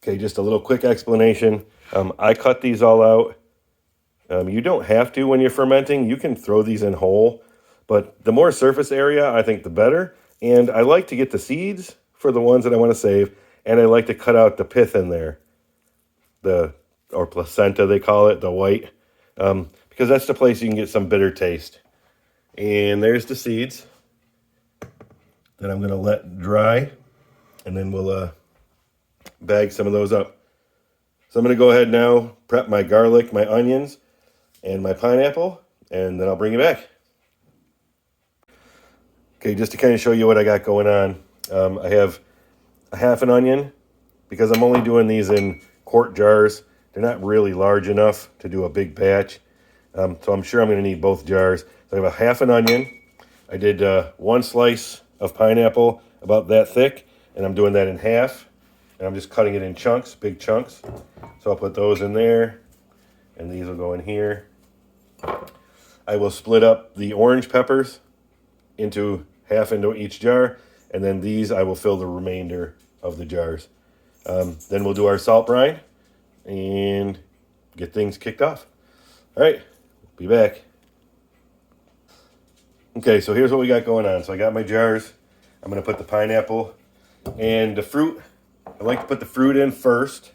Okay, just a little quick explanation. I cut these all out. You don't have to when you're fermenting. You can throw these in whole, but the more surface area, I think the better. And I like to get the seeds for the ones that I want to save, and I like to cut out the pith in there, or placenta they call it, the white, because that's the place you can get some bitter taste. And there's the seeds that I'm going to let dry, and then we'll bag some of those up. So I'm going to go ahead now, prep my garlic, my onions, and my pineapple, and then I'll bring you back. Okay, just to kind of show you what I got going on. I have a half an onion, because I'm only doing these in quart jars. They're not really large enough to do a big batch. So I'm sure I'm going to need both jars. So I have a half an onion. I did one slice of pineapple about that thick, and I'm doing that in half. And I'm just cutting it in chunks, big chunks. So I'll put those in there, and these will go in here. I will split up the orange peppers into half into each jar, and then these I will fill the remainder of the jars. Then we'll do our salt brine and get things kicked off. All right, be back. Okay, so here's what we got going on. So I got my jars. I'm going to put the pineapple and the fruit. I like to put the fruit in first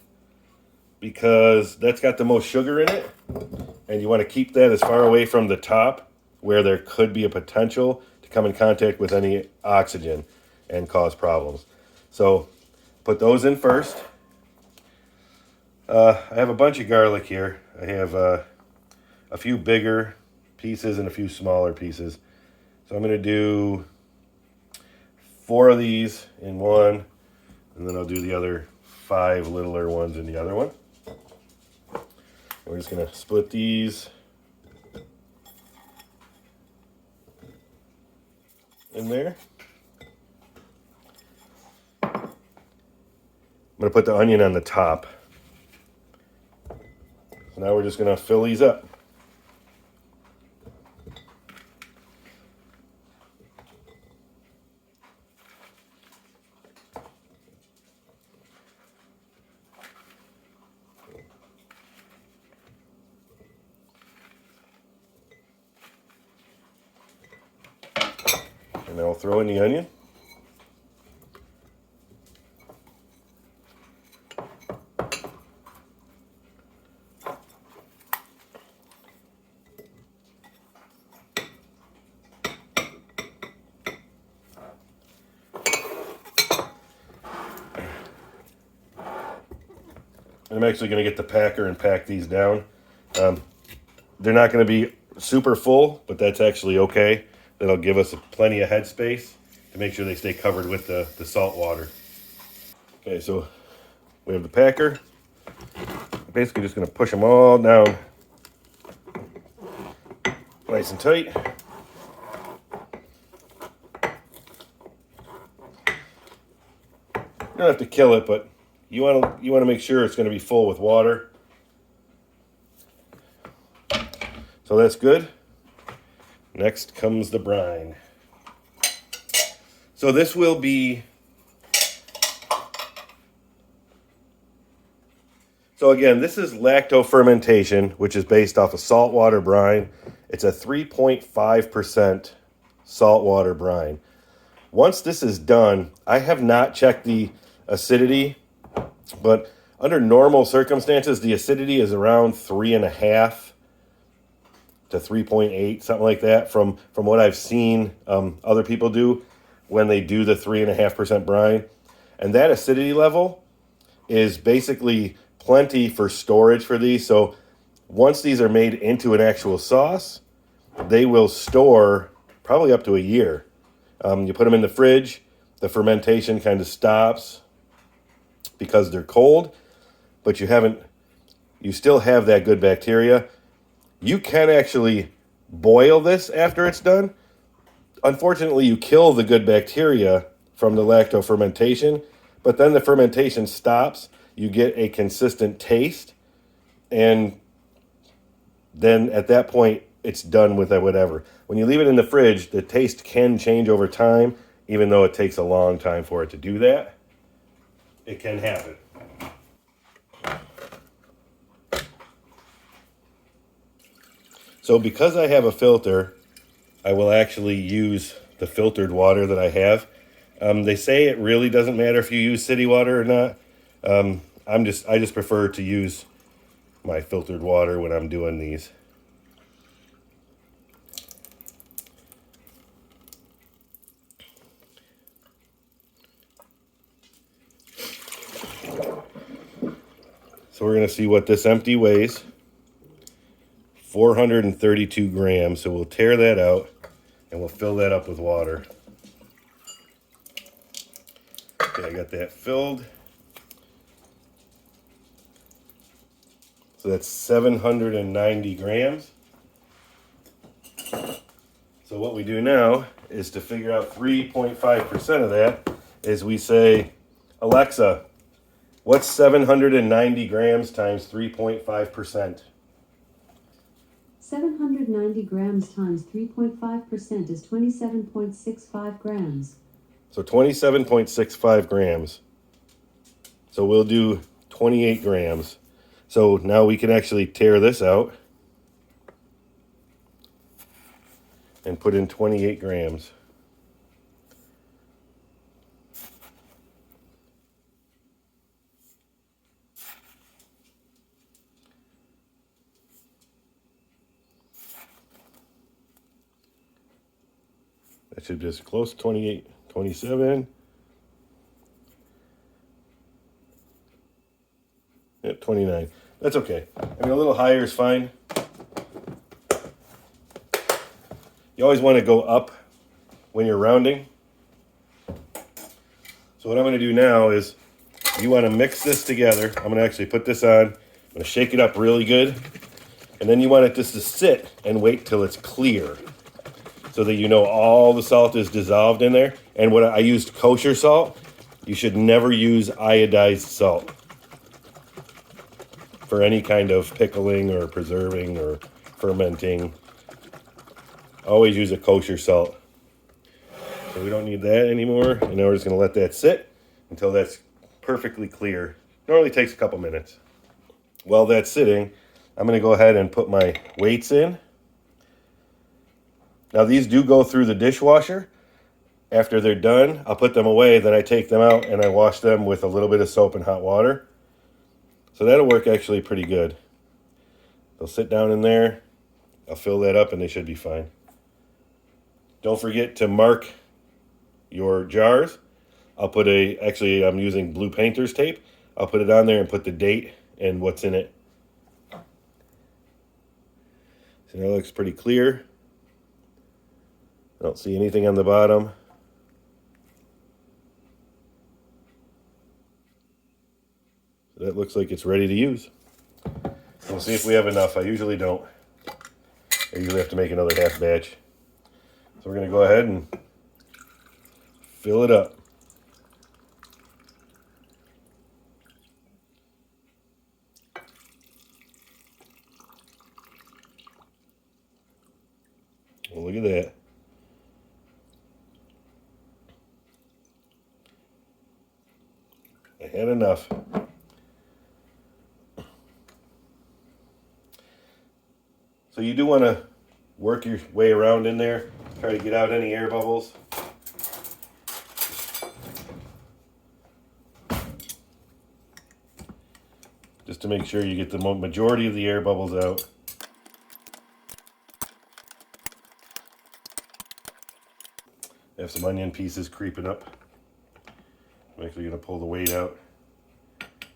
because that's got the most sugar in it, and you want to keep that as far away from the top where there could be a potential to come in contact with any oxygen and cause problems. So put those in first. I have a bunch of garlic here. I have a few bigger pieces and a few smaller pieces. So I'm going to do 4 of these in one, and then I'll do the other 5 littler ones in the other one. We're just going to split these in there. I'm going to put the onion on the top. So now we're just going to fill these up. And then we'll throw in the onion. I'm actually going to get the packer and pack these down. They're not going to be super full, but that's actually okay. That'll give us plenty of headspace to make sure they stay covered with the salt water. Okay, so we have the packer. Basically just going to push them all down nice and tight. You don't have to kill it, but you want to make sure it's going to be full with water. So that's good. Next comes the brine. So this will be, so again, this is lacto-fermentation, which is based off of saltwater brine. It's a 3.5% saltwater brine. Once this is done, I have not checked the acidity, but under normal circumstances, the acidity is around 3.5 to 3.8, something like that, from what I've seen other people do when they do the 3.5% brine. And that acidity level is basically plenty for storage for these. So once these are made into an actual sauce, they will store probably up to a year. You put them in the fridge, the fermentation kind of stops because they're cold, but you still have that good bacteria. You can actually boil this after it's done. Unfortunately, you kill the good bacteria from the lacto-fermentation, but then the fermentation stops. You get a consistent taste, and then at that point, it's done with whatever. When you leave it in the fridge, the taste can change over time, even though it takes a long time for it to do that. It can happen. So because I have a filter, I will actually use the filtered water that I have. They say it really doesn't matter if you use city water or not. I just prefer to use my filtered water when I'm doing these. So we're going to see what this empty weighs. 432 grams. So we'll tear that out and we'll fill that up with water. Okay, I got that filled. So that's 790 grams. So what we do now is to figure out 3.5% of that is we say, Alexa, what's 790 grams times 3.5%? 790 grams times 3.5% is 27.65 grams. So 27.65 grams. So we'll do 28 grams. So now we can actually tear this out and put in 28 grams. That should just close to 28, 27. Yep, 29. That's okay. I mean, a little higher is fine. You always want to go up when you're rounding. So what I'm going to do now is you want to mix this together. I'm going to actually put this on. I'm going to shake it up really good. And then you want it just to sit and wait till it's clear, so that you know all the salt is dissolved in there. And what I used kosher salt. You should never use iodized salt for any kind of pickling or preserving or fermenting. Always use a kosher salt. So we don't need that anymore. And now we're just going to let that sit until that's perfectly clear. Normally takes a couple minutes. While that's sitting, I'm going to go ahead and put my weights in. Now these do go through the dishwasher. After they're done, I'll put them away. Then I take them out and I wash them with a little bit of soap and hot water. So that'll work actually pretty good. They'll sit down in there. I'll fill that up and they should be fine. Don't forget to mark your jars. Actually I'm using blue painter's tape. I'll put it on there and put the date and what's in it. So that looks pretty clear. I don't see anything on the bottom. So that looks like it's ready to use. We'll see if we have enough. I usually don't. I usually have to make another half batch. So we're going to go ahead and fill it up. Well, look at that. I had enough. So you do want to work your way around in there, try to get out any air bubbles. Just to make sure you get the majority of the air bubbles out. I have some onion pieces creeping up. I'm actually going to pull the weight out.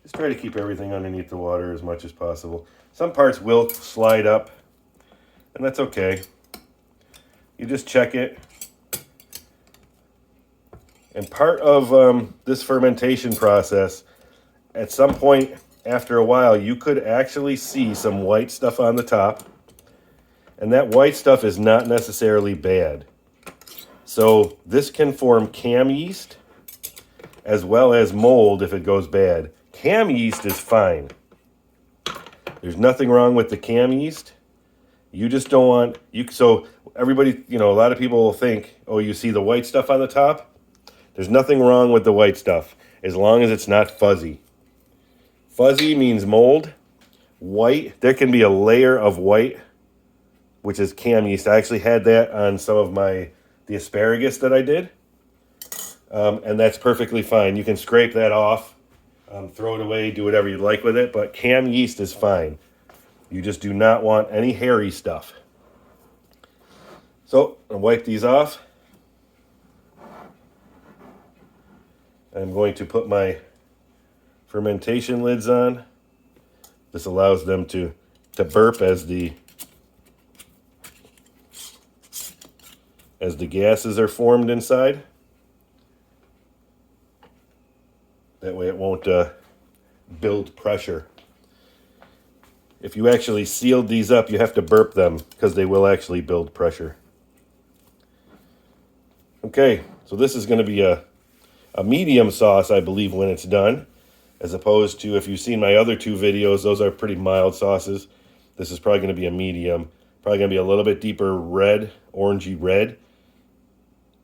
Just try to keep everything underneath the water as much as possible. Some parts will slide up, and that's okay. You just check it. And part of this fermentation process, at some point after a while, you could actually see some white stuff on the top. And that white stuff is not necessarily bad. So this can form cam yeast as well as mold if it goes bad. Cam yeast is fine. There's nothing wrong with the cam yeast. You just don't want so everybody, a lot of people will think, oh, you see the white stuff on the top? There's nothing wrong with the white stuff as long as it's not fuzzy. Fuzzy means mold. White, there can be a layer of white which is cam yeast. I actually had that on some of the asparagus that I did, and that's perfectly fine. You can scrape that off, throw it away, do whatever you'd like with it, but cam yeast is fine. You just do not want any hairy stuff. So I'll wipe these off. I'm going to put my fermentation lids on. This allows them to burp as the gases are formed inside. That way it won't build pressure. If you actually sealed these up, you have to burp them because they will actually build pressure. Okay, so this is going to be a medium sauce, I believe, when it's done, as opposed to, if you've seen my other two videos, those are pretty mild sauces. This is probably going to be a medium, probably going to be a little bit deeper red, orangey red.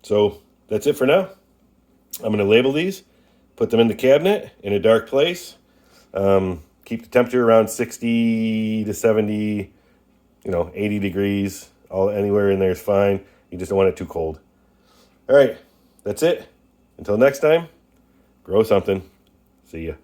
So that's it for now. I'm going to label these, put them in the cabinet in a dark place. Keep the temperature around 60 to 70, 80 degrees. Anywhere in there is fine. You just don't want it too cold. All right, that's it. Until next time, grow something. See ya.